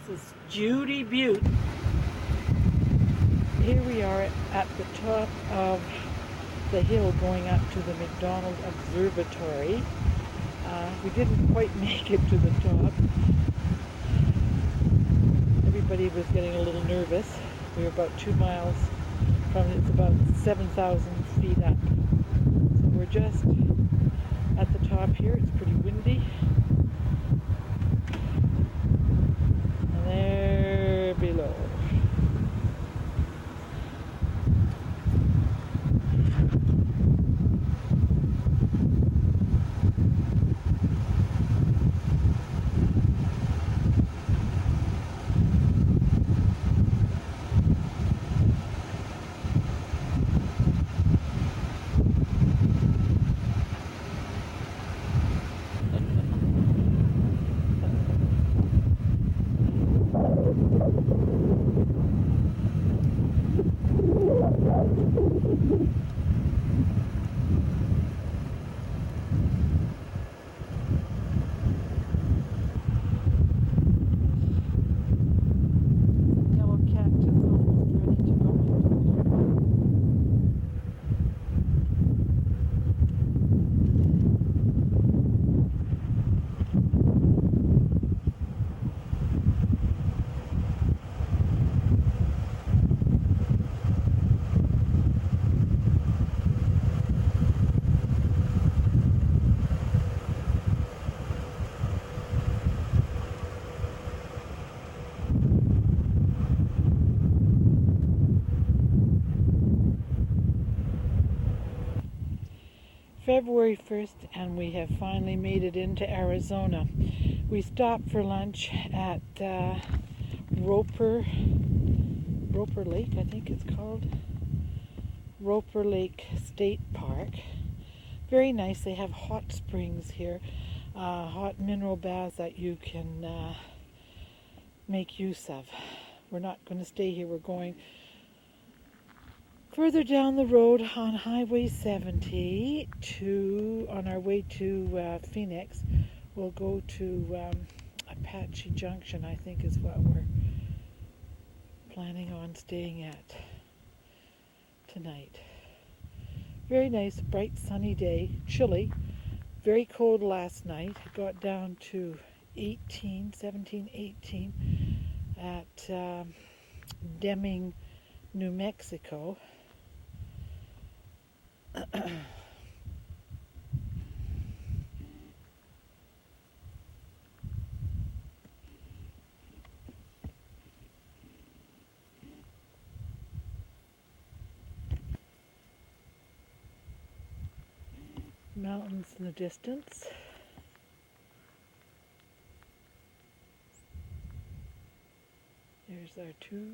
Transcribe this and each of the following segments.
This is Judy Butte. Here we are at the top of the hill going up to the McDonald Observatory. We didn't quite make it to the top. Everybody was getting a little nervous. We were about 2 miles from it. It's about 7,000 feet up. So we're just at the top here. It's pretty windy. And there below. February 1st, and we have finally made it into Arizona. We stopped for lunch at Roper Lake, I think it's called. Roper Lake State Park. Very nice. They have hot springs here, hot mineral baths that you can make use of. We're not going to stay here. We're going further down the road on Highway 70 on our way to Phoenix. We'll go to Apache Junction, I think is what we're planning on staying at tonight. Very nice, bright, sunny day. Chilly, very cold last night. It got down to 17, 18 at Deming, New Mexico. Mountains in the distance. There's our 2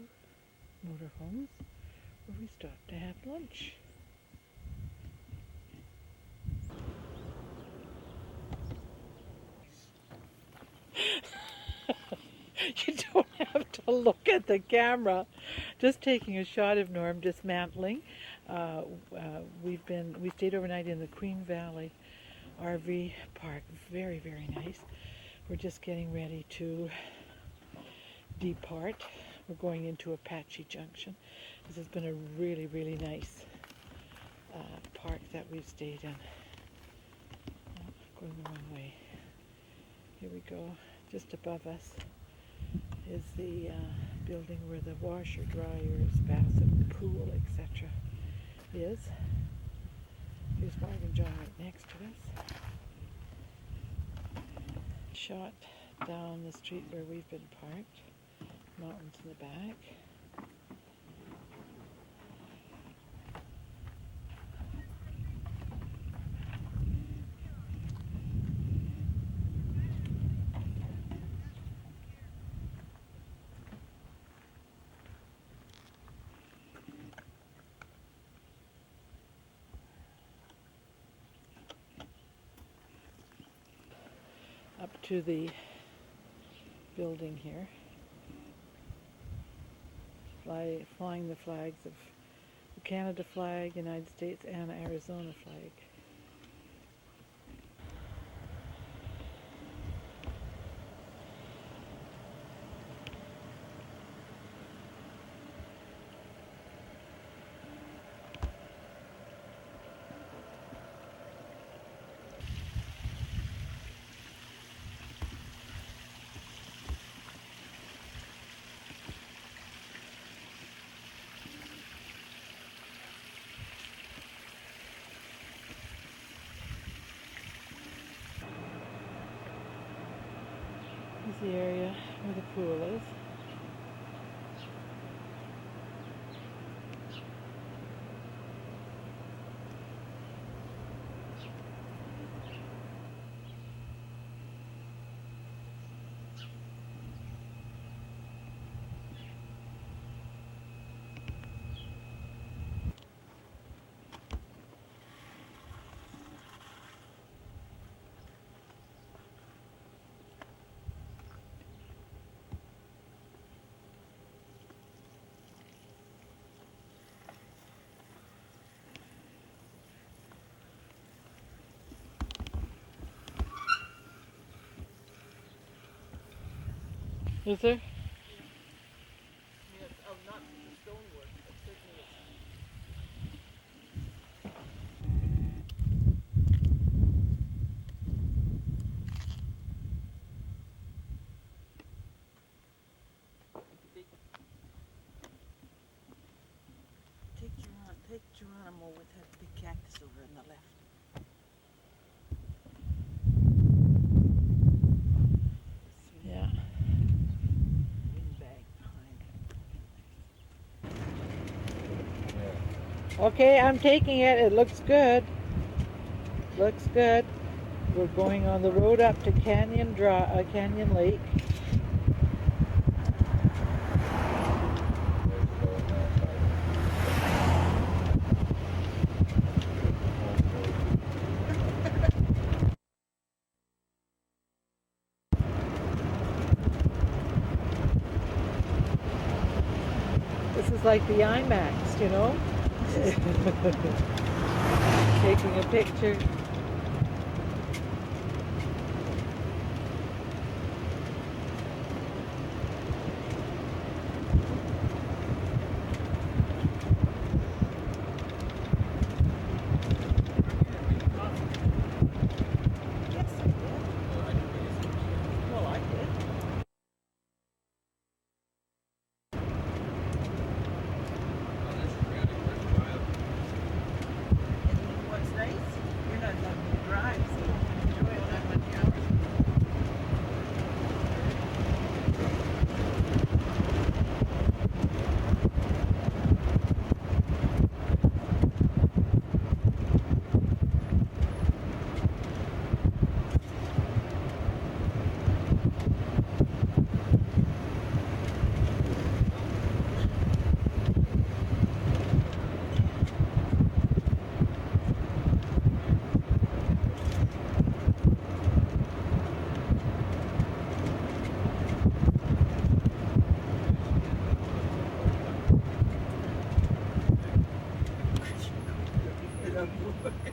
motorhomes where we stopped to have lunch. You don't have to look at the camera. Just taking a shot of Norm dismantling. We stayed overnight in the Queen Valley RV park. Very, very nice. We're just getting ready to depart. We're going into Apache Junction. This has been a really, really nice park that we've stayed in. Going the wrong way. Here we go. Just above us is the building where the washer, dryers, bathroom, pool, etc. is. Here's Mark and John right next to us. Shot down the street where we've been parked. Mountains in the back. Up to the building here, flying the flags of the Canada flag, United States, and Arizona flag. the area where the pool is. Is there? Yes, not the stonework, but certainly take Geronimo with that big cactus over on the left. Yeah. Windbag behind. Okay, I'm taking it. It looks good. Looks good. We're going on the road up to Canyon Lake. This is like the IMAX, you know? Taking a picture. Yes, I did. Well, I did. And what's nice, you're not having to drive, so you can enjoy it that much hours.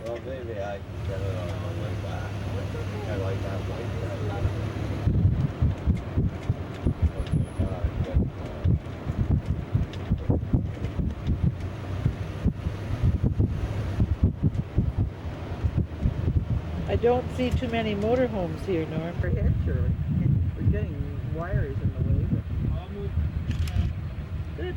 Well, maybe I can get it on my way back. I like that white guy. I don't see too many motorhomes here, Norm. We're ahead, Shirley. We're getting wires in the way, but I'll move. good.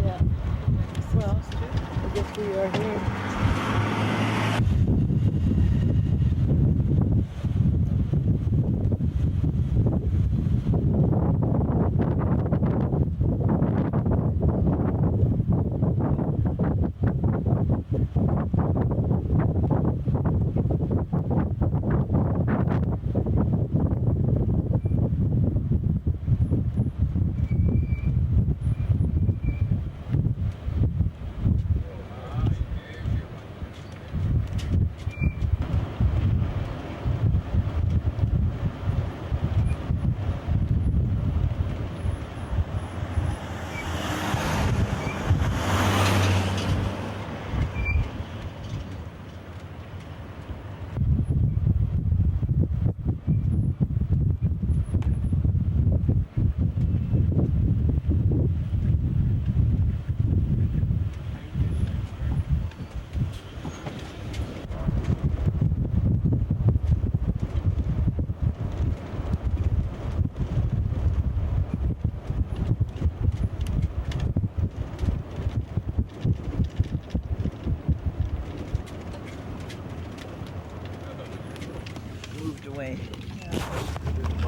Yeah. Well, I guess we are here.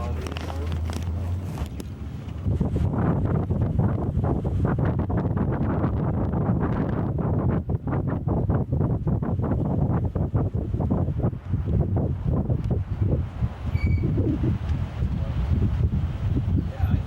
all these are? Yeah, I know.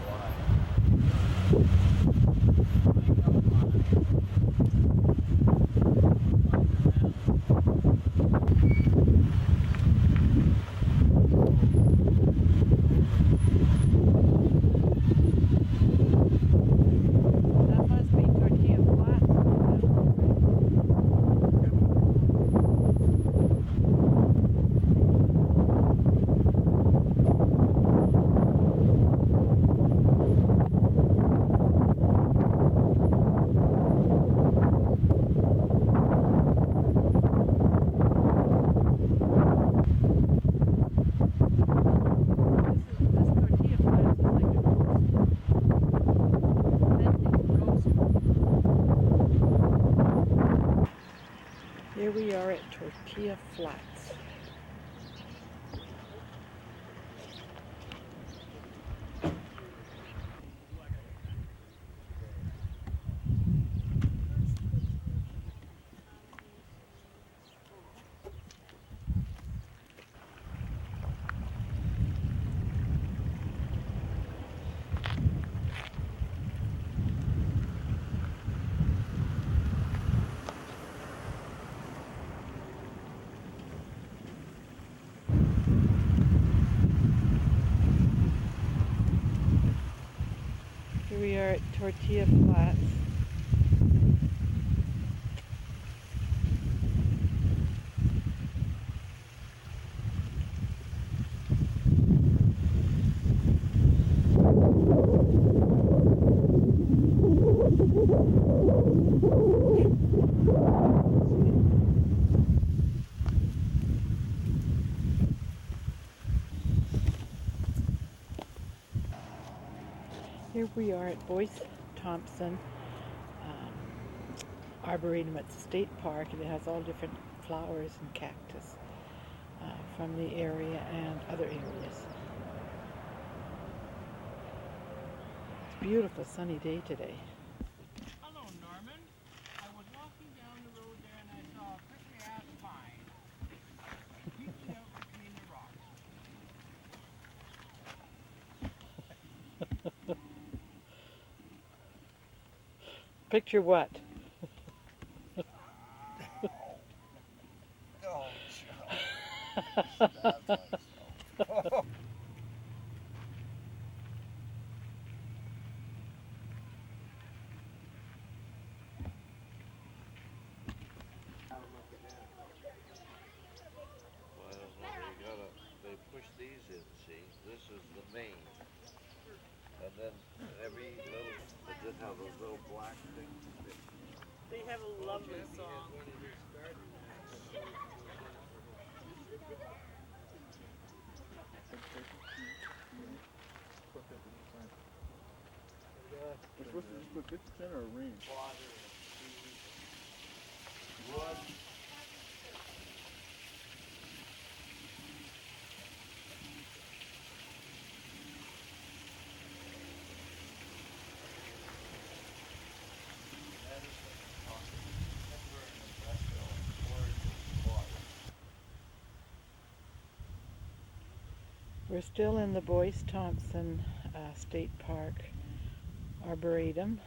That must be Tortilla Flats. This Tortilla Flats is like a ghost. Here we are at Tortilla Flats. Here we are at Tortilla Flats. Here we are at Boyce Thompson Arboretum at the State Park, and it has all different flowers and cactus from the area and other areas. It's a beautiful sunny day today. Hello, Norman. I was walking down the road there and I saw a prickly ass pine peeking out between the rocks. Picture what? Oh, Stabbed myself. Well, they push these in, see? This is the main. And then every little, they just have those little black things. They have a lovely song. We're supposed to just put 50% or a range. Wood. We're still in the Boyce Thompson State Park Arboretum.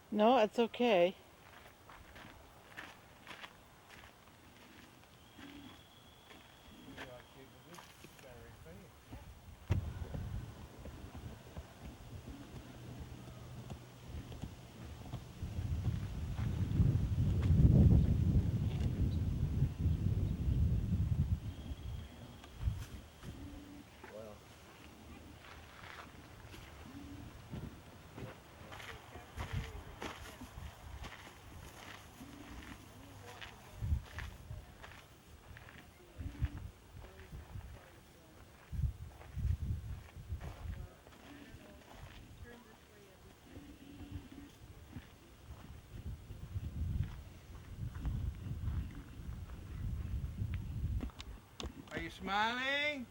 No, it's okay. Are you smiling?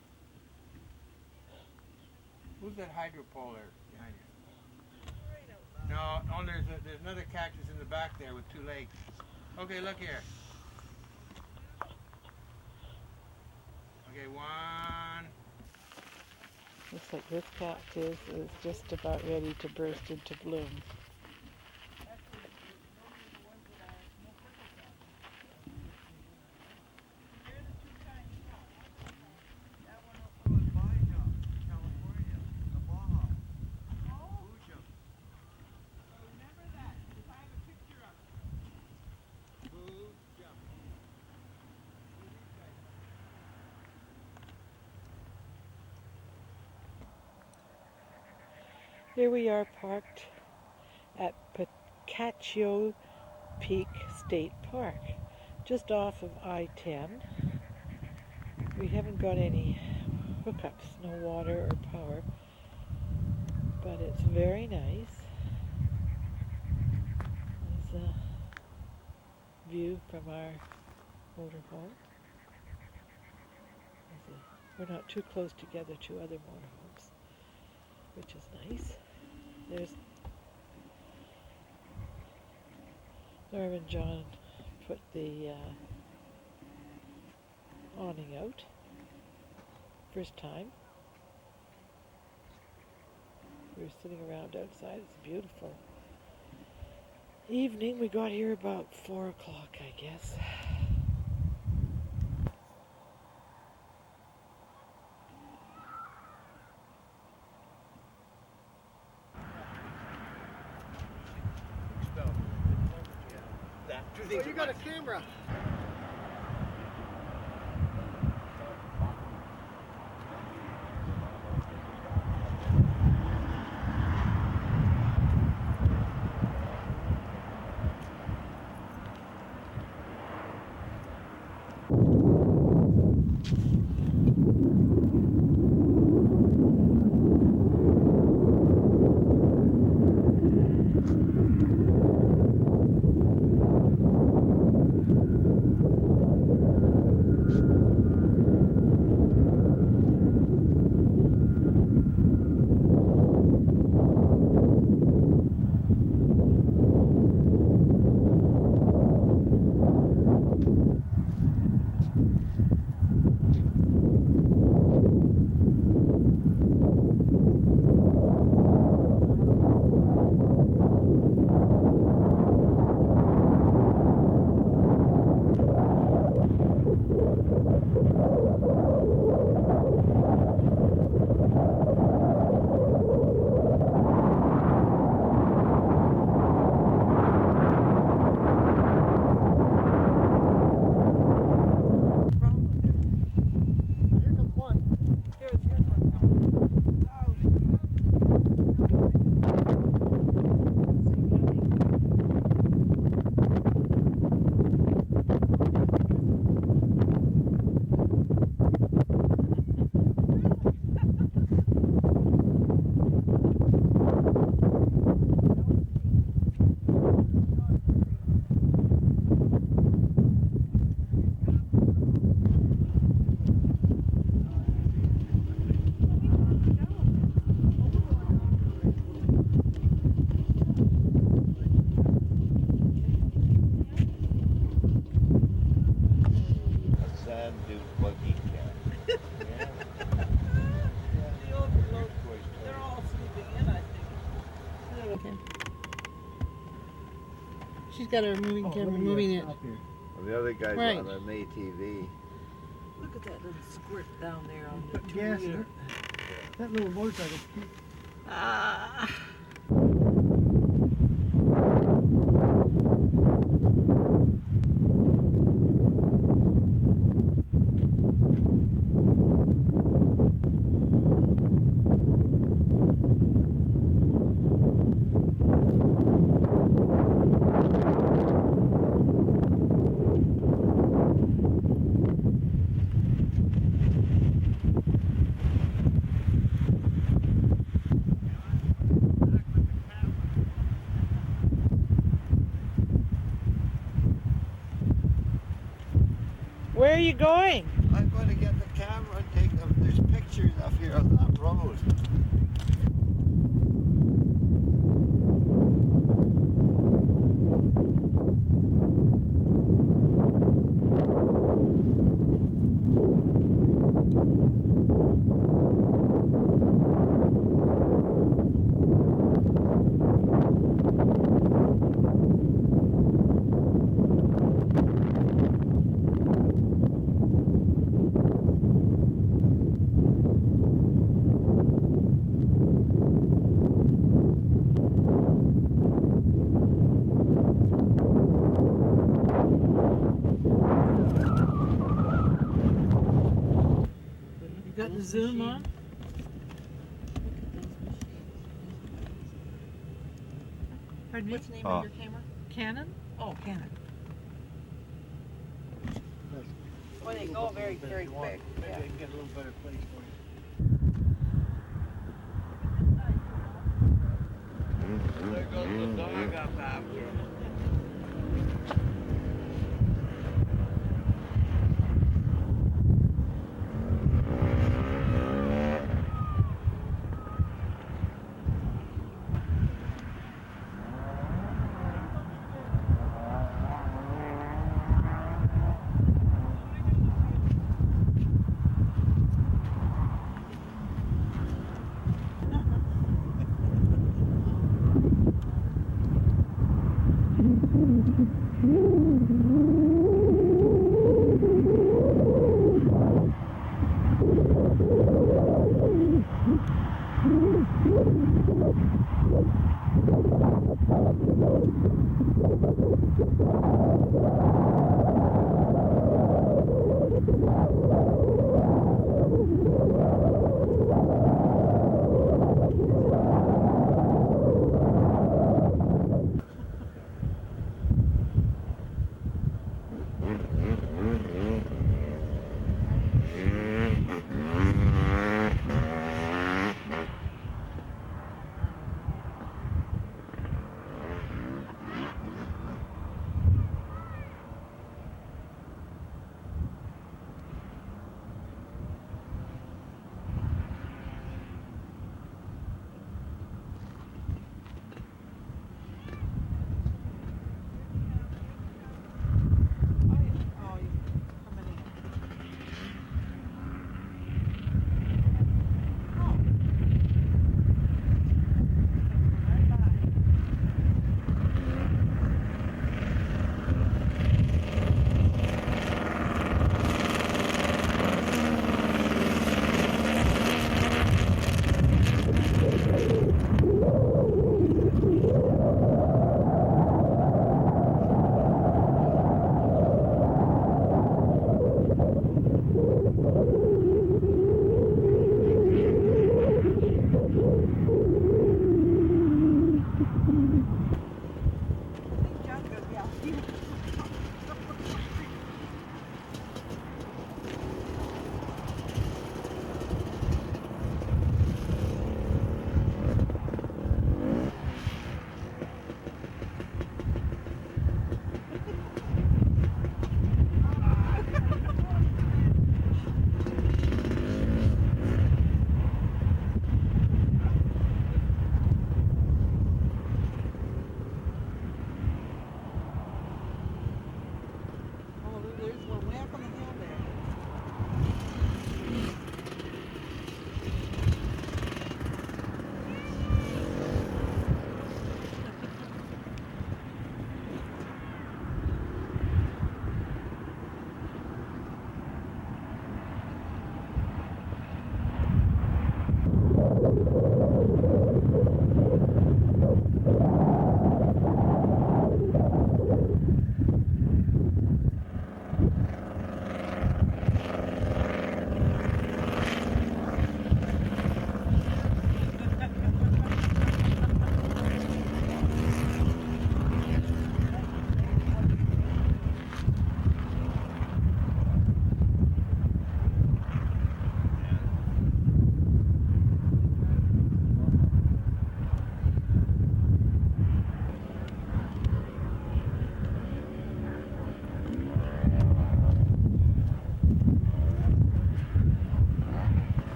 Who's that hydropole there behind you? No, there's another cactus in the back there with two legs. Okay, look here. Okay, one. Looks like this cactus is just about ready to burst into bloom. Here we are parked at Picachio Peak State Park, just off of I-10. We haven't got any hookups, no water or power, but it's very nice. There's a view from our motorhome. We're not too close together to other motorhomes, which is nice. There's Norm and John put the awning out. First time. We were sitting around outside. It's beautiful. Evening, we got here about 4 o'clock, I guess. Oh, you got a camera. she's got her moving camera moving it. And the other guy's Right. on an ATV. Look at that little squirt down there on the Put gas in it. That little motorcycle's cute. Ah. Where are you going? I'm going to get the camera and take them. There's pictures up here on that road. You got the zoom on? Pardon me? What's the name Oh. of your camera? Canon? Oh, Canon. Well, they go very, very quick. Maybe Yeah. I can get a little better place for you. There goes the dog up after him.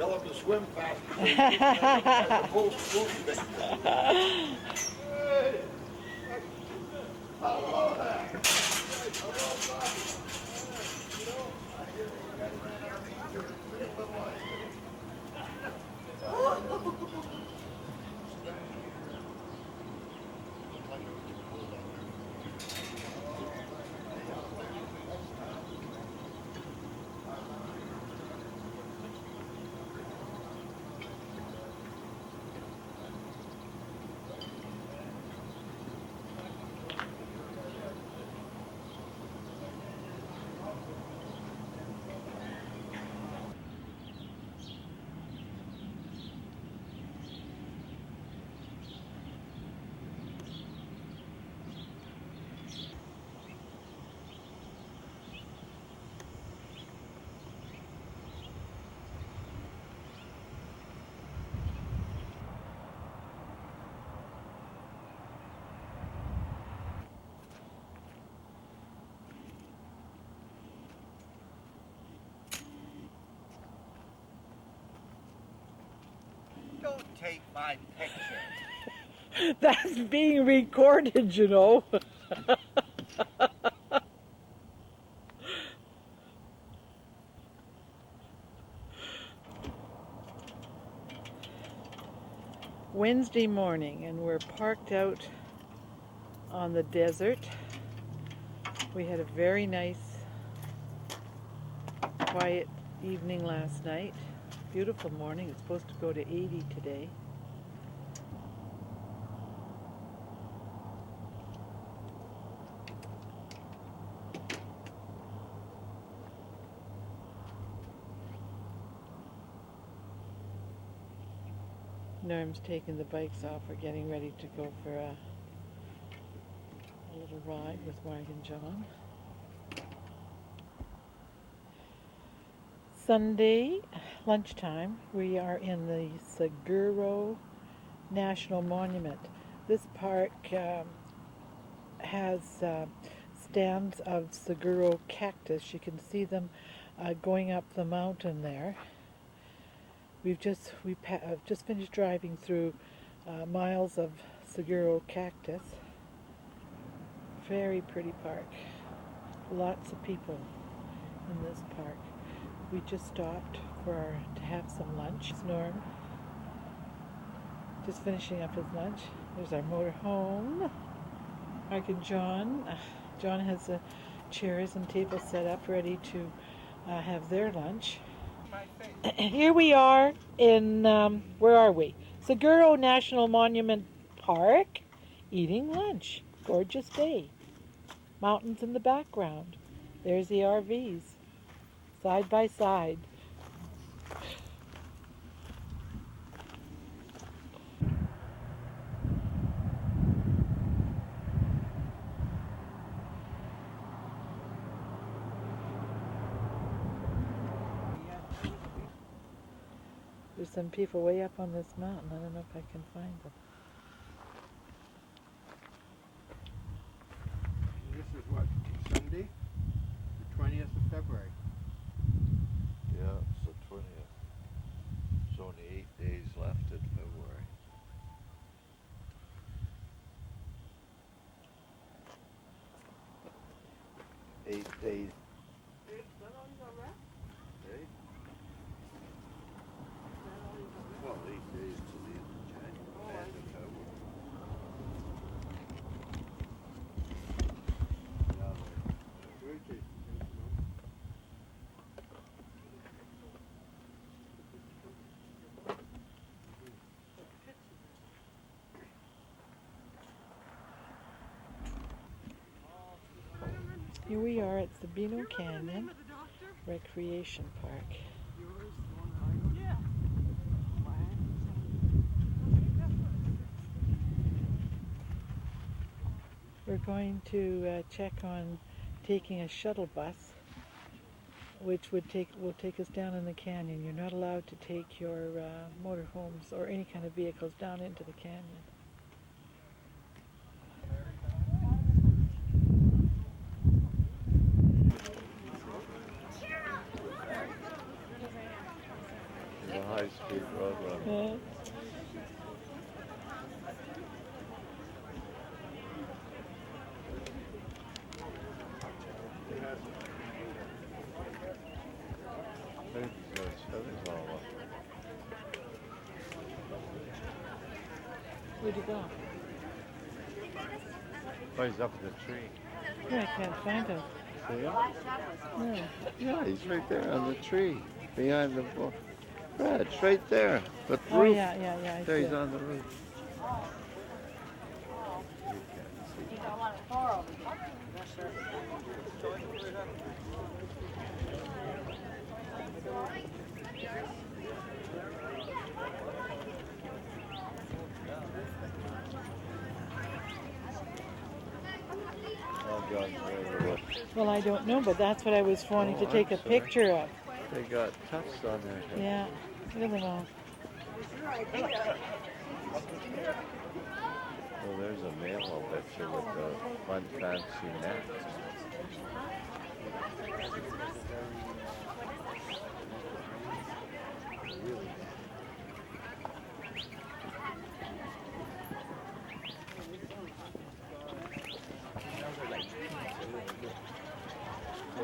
Tell him to swim fast. The bull's swooping. Don't take my picture. That's being recorded, you know. Wednesday morning, and we're parked out on the desert. We had a very nice, quiet evening last night. Beautiful morning. It's supposed to go to 80 today. Norm's taking the bikes off. We're getting ready to go for a little ride with Mark and John. Sunday lunchtime, we are in the Seguro National Monument. This park has stands of Seguro cactus. You can see them going up the mountain there. We've just finished driving through miles of Seguro cactus. Very pretty park. Lots of people in this park. We just stopped to have some lunch. Norm just finishing up his lunch. There's our motorhome. Mark and John. John has the chairs and tables set up ready to have their lunch. Here we are in, where are we? Seguro National Monument Park, eating lunch. Gorgeous day. Mountains in the background. There's the RVs, side by side. There's some people way up on this mountain. I don't know if I can find them. This is what, Sunday? The 20th of February. Yeah, it's the 20th. There's only 8 days left in February. Eight days. Eight? Well, 8 days to the end of January. End of February. Here we are at Sabino Canyon Recreation Park. We're going to check on taking a shuttle bus, which will take us down in the canyon. You're not allowed to take your motorhomes or any kind of vehicles down into the canyon. Hi, high-speed road running. Where'd you go? Oh, he's up in the tree. Yeah, I can't find him. See him? No. Yeah, he's right there on the tree, behind the book. Right, it's right there. The Oh, roof. yeah, I There, see he's it. on the roof. Oh, God, where was it? Well, I don't know, but that's what I was wanting to Oh, take I'm a sorry. picture of. They got tufts on their head. Yeah, look at them all. Well, there's a male, I'll bet you, with the fun fancy neck.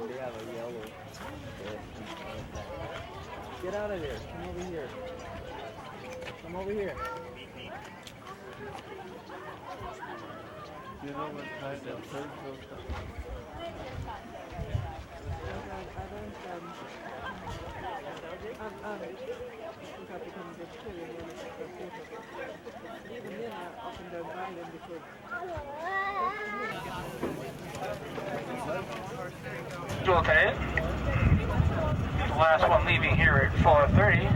They have a yellow. Get out of there. Come over here. Come over here. Do you know what kind of bird goes up? Dual today. The last one leaving here at 4:30.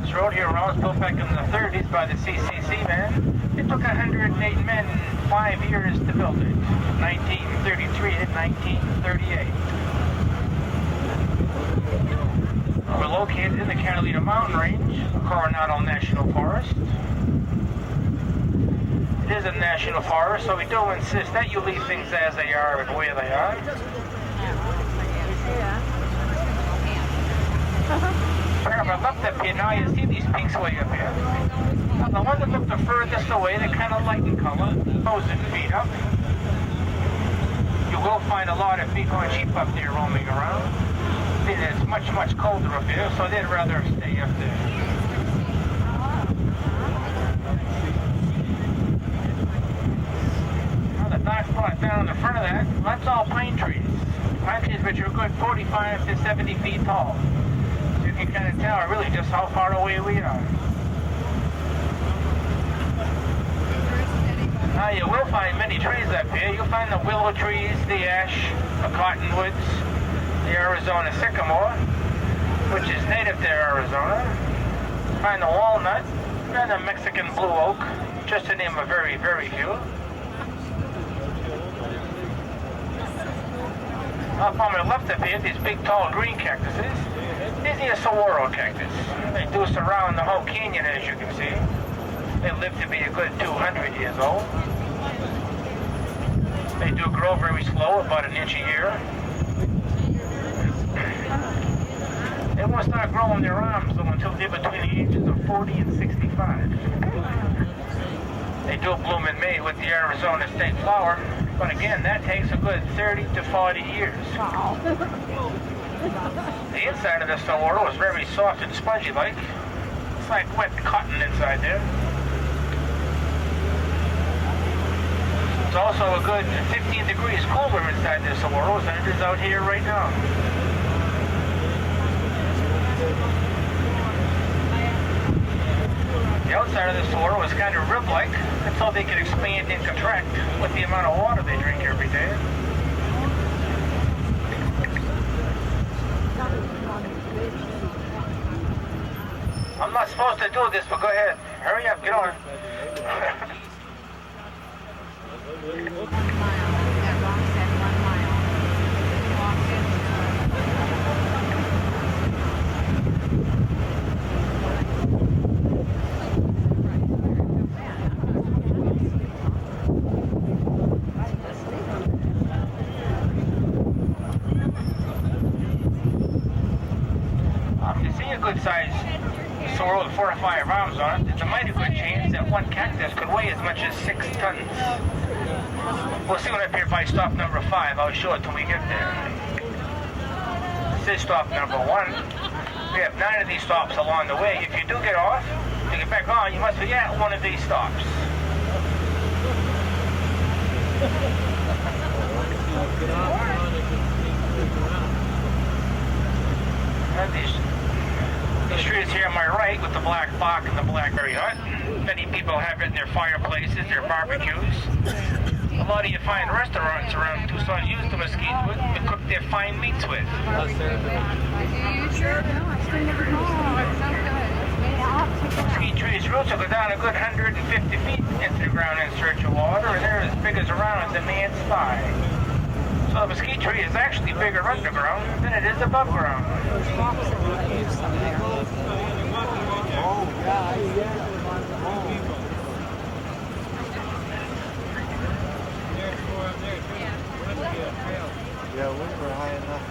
This road here was built back in the 30s by the CCC man. It took 108 men 5 years to build it. 1933 to 1938. We're located in the Catalina Mountain Range, Coronado National Forest. It is a national forest, so we do insist that you leave things as they are and where they are. Paramount left up here, now you see these peaks way up here. Now the ones that look the furthest away, they're kind of light in color, those that feed up. You will find a lot of bighorn sheep up there roaming around. It's much, much colder up here, so they'd rather stay up there. Now the dark spot down in the front of that, that's all pine trees. Pine trees which are a good 45 to 70 feet tall. So you can kind of tell really just how far away we are. Now you will find many trees up here. You'll find the willow trees, the ash, the cottonwoods, the Arizona sycamore, which is native to Arizona. Find the walnut and the Mexican blue oak, just to name a very, very few. Up on my left of here, these big tall green cactuses. These are saguaro cactus. They do surround the whole canyon, as you can see. They live to be a good 200 years old. They do grow very slow, about an inch a year. They won't start growing their arms though until they're between the ages of 40 and 65. They do bloom in May with the Arizona state flower, but again, that takes a good 30 to 40 years. Wow. The inside of the saguaro is very soft and spongy-like. It's like wet cotton inside there. It's also a good 15 degrees cooler inside the saguaro than it is out here right now. The outside of the saguaro is kind of rib-like, and so they can expand and contract with the amount of water they drink every day. I'm not supposed to do this, but go ahead. Hurry up, get on. 4 or 5 rounds on it, it's a mighty good chance that one cactus could weigh as much as 6 tons. We'll see when I appear by stop number 5. I'll show it when we get there. This is stop number 1. We have 9 of these stops along the way. If you do get off, to get back on, you must be at one of these stops. These trees here on my right with the black bark and the blackberry hut. Many people have it in their fireplaces, their barbecues. A lot of you find restaurants around Tucson use the mesquite wood to cook their fine meats with. Mesquite trees' roots will go down a good 150 feet into the ground in search of water, and they're as big as around as a man's thigh. So the mesquite tree is actually bigger underground than it is above ground. Yeah, we were high enough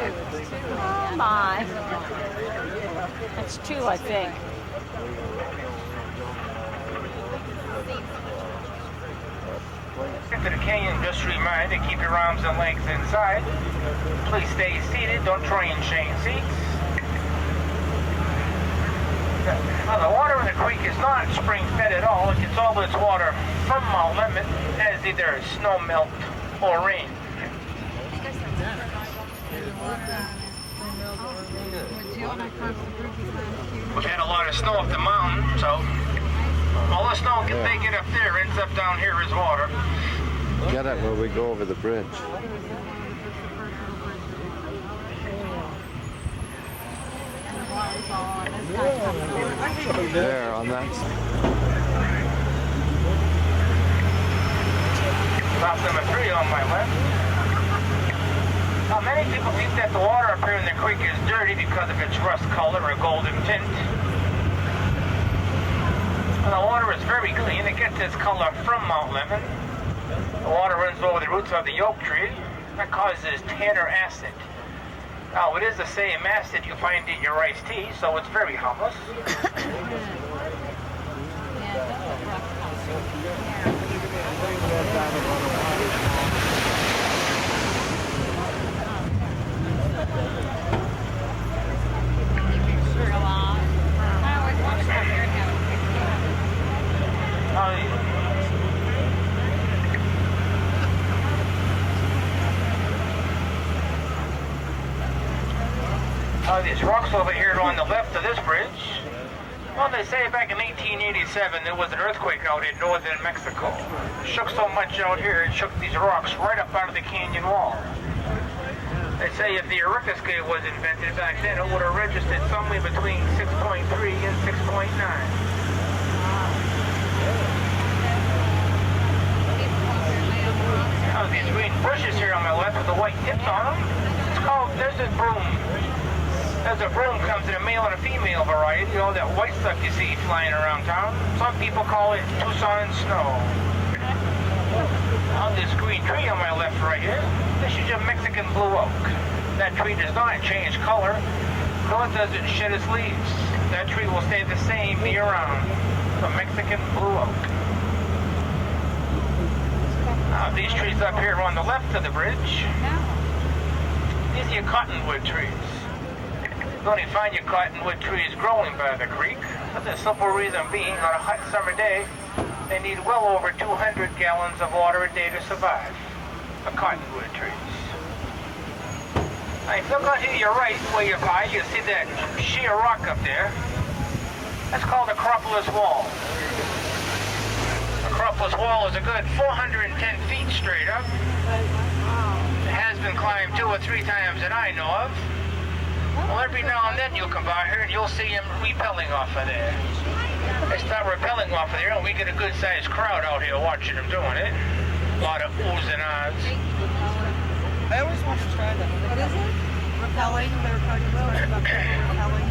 Oh my. That's 2, I think. Into the canyon, just remind to keep your arms and legs inside. Please stay seated, don't try and change seats. Now, the water in the creek is not spring fed at all. It gets all its water from Mount Lemon as either snow melt or rain. We've had a lot of snow up the mountain, so all the snow they get up there ends up down here as water. Get it where we go over the bridge. There, on that side. Stop number 3 on my left. Now, many people think that the water up here in the creek is dirty because of its rust color or golden tint. And the water is very clean. It gets its color from Mount Lemon. The water runs over the roots of the oak tree. That causes tanner acid. Now, it is the same acid you find in your iced tea, so it's very harmless. These rocks over here on the left of this bridge, well, they say back in 1887 there was an earthquake out in northern Mexico. It shook so much out here, it shook these rocks right up out of the canyon wall. They say if the Eureka scale was invented back then, it would have registered somewhere between 6.3 and 6.9. Now, these green bushes here on my left with the white tips on them, it's called desert broom. Desert broom comes in a male and a female variety, you know, that white stuff you see flying around town. Some people call it Tucson snow. Now, this green tree on my left right here, this is your Mexican blue oak. That tree does not change color, nor does it shed its leaves. That tree will stay the same year-round. The Mexican blue oak. Now, these trees up here on the left of the bridge, these are your cottonwood trees. You only find your cottonwood trees growing by the creek. For the simple reason being, on a hot summer day, they need well over 200 gallons of water a day to survive. The cottonwood trees. Now, if you look out to your right, where you're by, you see that sheer rock up there. That's called the Acropolis Wall. The Acropolis Wall is a good 410 feet straight up. It has been climbed 2 or 3 times that I know of. Well, every now and then you'll come by here and you'll see him repelling off of there. They start repelling off of there and we get a good-sized crowd out here watching them doing it. A lot of oohs and ahs. I always want to try that. What is it? Rappelling. They were talking about rappelling.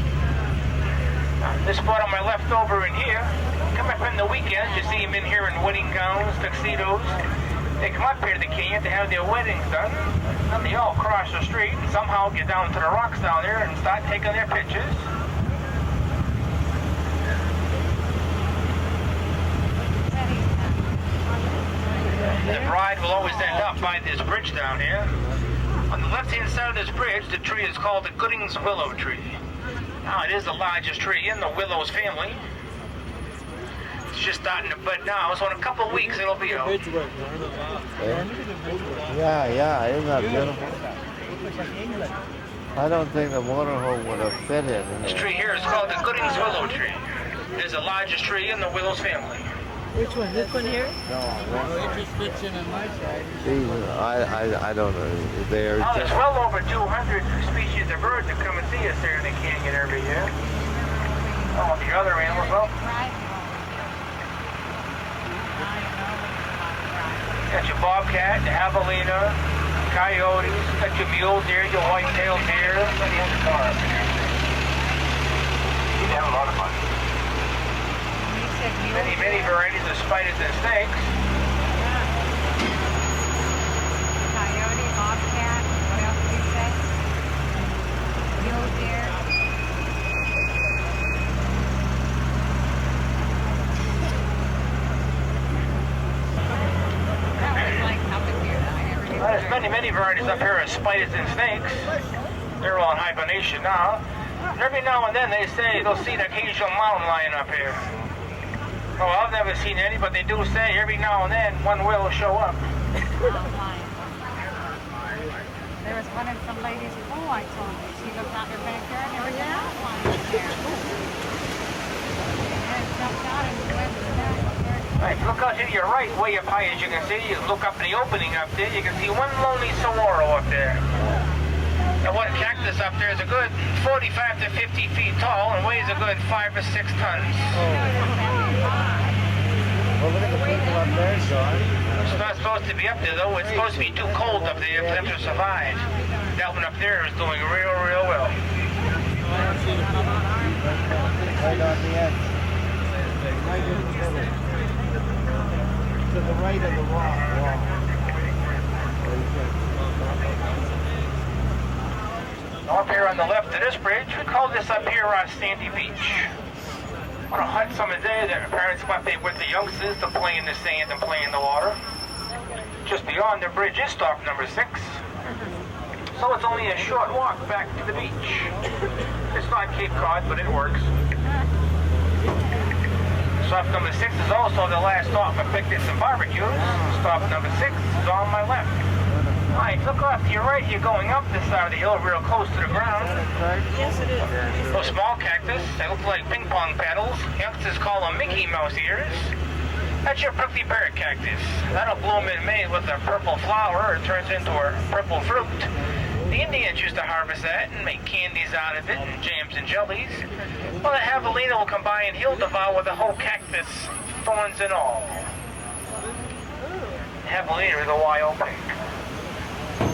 This spot on my left over in here, come up in the weekends, you see them in here in wedding gowns, tuxedos. They come up here to the canyon to have their weddings done. Then they all cross the street and somehow get down to the rocks down there and start taking their pictures. The bride will always end up by this bridge down here. On the left-hand side of this bridge, the tree is called the Gooding's Willow Tree. Now, it is the largest tree in the willows family. It's just starting to bud now, so in a couple of weeks it'll be out. Yeah, isn't that beautiful? I don't think the motorhome would have fit in This here. tree here is called the Gooding's Willow Tree. It is the largest tree in the willows family. Which one? This one here? It just fits in on my side. These, I don't know. They're Now, there's just, well over 200 species of birds that come and see us here in the canyon every year. Oh, the other animals, well, got your bobcat, the javelina, coyotes, got your mule deer, your white-tailed deer, and the carp. You'd have a lot of fun. Many varieties of spiders and snakes. Coyote, bobcat, what else did you say? Mule deer. That was like up in here. I never knew. Well, there's many varieties up here of spiders and snakes. They're all in hibernation now. And every now and then they say they'll see an occasional mountain lion up here. Well, I've never seen any, but they do say every now and then one will show up. There was one in some lady's pool, I told her. She goes out her backyard and there was an outline in there. And it jumped out and went to the back. Right, look out to your right, way up high as you can see. You look up in the opening up there, you can see one lonely saguaro up there. And one cactus up there is a good 45 to 50 feet tall and weighs a good 5 or 6 tons. well, look at the people up there, John. It's not supposed to be up there though. It's supposed to be too cold up there for them to survive. That one up there is doing real well. Right on the edge. Right in the middle. To the right of the rock wall. Up here on the left of this bridge, we call this up here Sandy Beach. On a hot summer day, their parents went there with the youngsters to play in the sand and play in the water. Just beyond the bridge is stop number 6. So it's only a short walk back to the beach. It's not Cape Cod, but it works. Stop number 6 is also the last stop for picnics and barbecues. Stop number 6 is on my left. Alright, look off to your right. You're going up this side of the hill real close to the ground. Yes, it is. Those small cactus, they look like ping pong paddles. Youngsters call them Mickey Mouse ears. That's your prickly pear cactus. That'll bloom in May with a purple flower. It turns into a purple fruit. The Indians used to harvest that and make candies out of it and jams and jellies. Well, the javelina will come by and he'll devour the whole cactus, thorns and all. Javelina is a wild pig.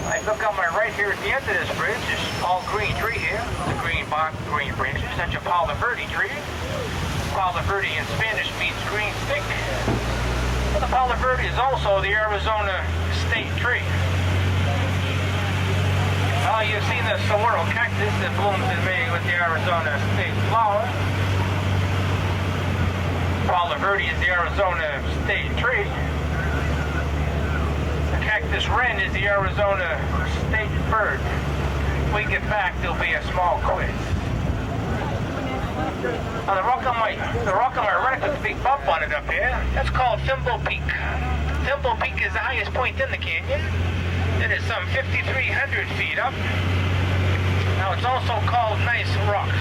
I look on my right here at the end of this bridge. It's all green tree here. The green bark, green branches. That's your Palo Verde tree. Palo Verde in Spanish means green stick. Well, the Palo Verde is also the Arizona state tree. You've seen the saguaro cactus that blooms in May with the Arizona state flower. Palo Verde is the Arizona state tree. Cactus wren is the Arizona state bird. When we get back, there'll be a small quiz. Now, the rock on my right with the big bump on it up here, that's called Thimble Peak. Thimble Peak is the highest point in the canyon. It is some 5,300 feet up. Now, it's also called Nice Rock.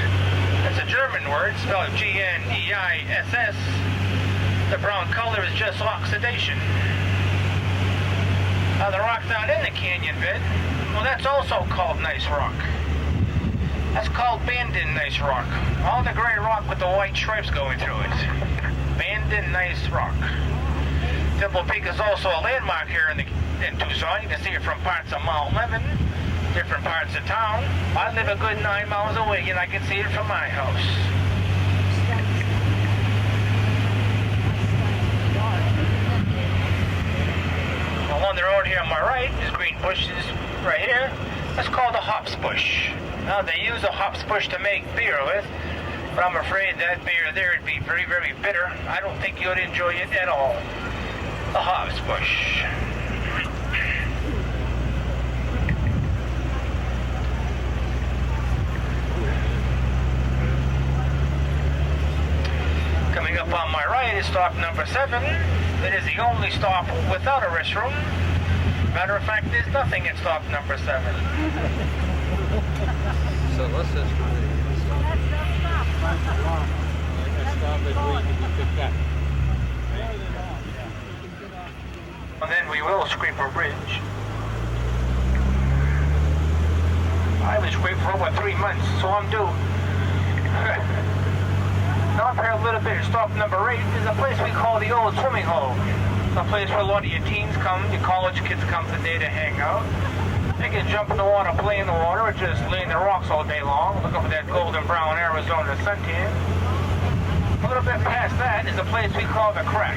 It's a German word spelled G-N-E-I-S-S. The brown color is just oxidation. Now, the rock down in the canyon bed, well, that's also called Nice Rock. That's called Bandon Nice Rock. All the gray rock with the white stripes going through it. Bandon Nice Rock. Thimble Peak is also a landmark here in Tucson. You can see it from parts of Mount Lemmon, different parts of town. I live a good 9 miles away and I can see it from my house. Along the road here on my right is green bushes, right here. That's called a hops bush. Now they use a hops bush to make beer with, but I'm afraid that beer there would be very, very bitter. I don't think you'd enjoy it at all. The hops bush. Coming up on my right is stop number 7. It is the only stop without a restroom. Matter of fact, there's nothing at stop number 7. So what's this for? And then we will scrape a bridge. I was scraped for over 3 months, so I'm due. Now up here a little bit, stop number 8 is a place we call the old swimming hole. It's a place where a lot of your teens come, your college kids come today to hang out. They can jump in the water, play in the water, or just lay in the rocks all day long, looking for that golden brown Arizona suntan. A little bit past that is a place we call the crack.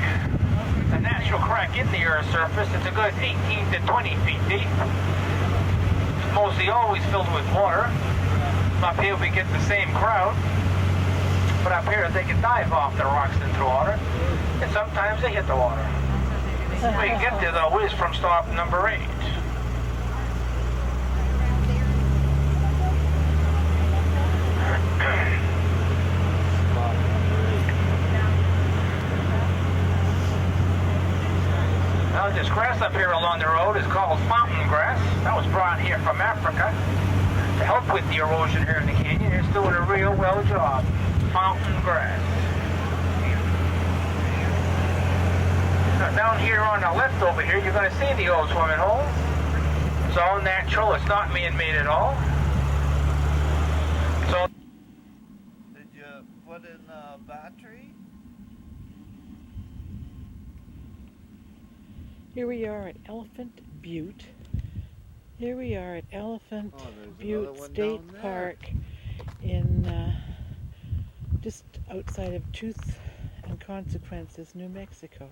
It's a natural crack in the Earth's surface. It's a good 18 to 20 feet deep. It's mostly always filled with water. Up here we get the same crowd. But up here they can dive off the rocks into the water. And sometimes they hit the water. We can get there though is from stop number 8. Now this grass up here along the road is called fountain grass. That was brought here from Africa to help with the erosion here in the canyon. It's doing a real well job. Fountain grass. Now down here on the left over here, you're going to see the old swimming hole. It's all natural. It's not man-made at all. So Did you put in a battery? Here we are at Elephant Butte. Here we are at Elephant Oh, there's Butte another one State down there. Park in just outside of Truth and Consequences, New Mexico.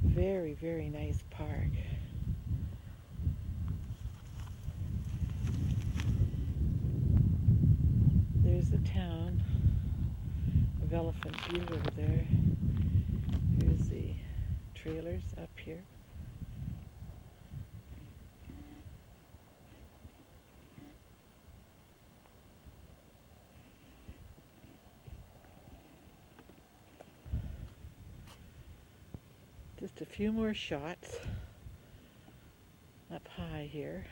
Very, very nice park. There's the town of Elephant Butte over there. Here's the trailers up here. Just a few more shots up high here.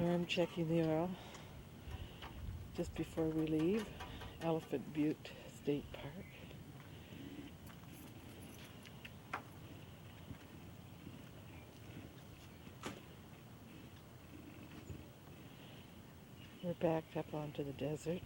Norm checking the oil just before we leave Elephant Butte State Park. We're backed up onto the desert.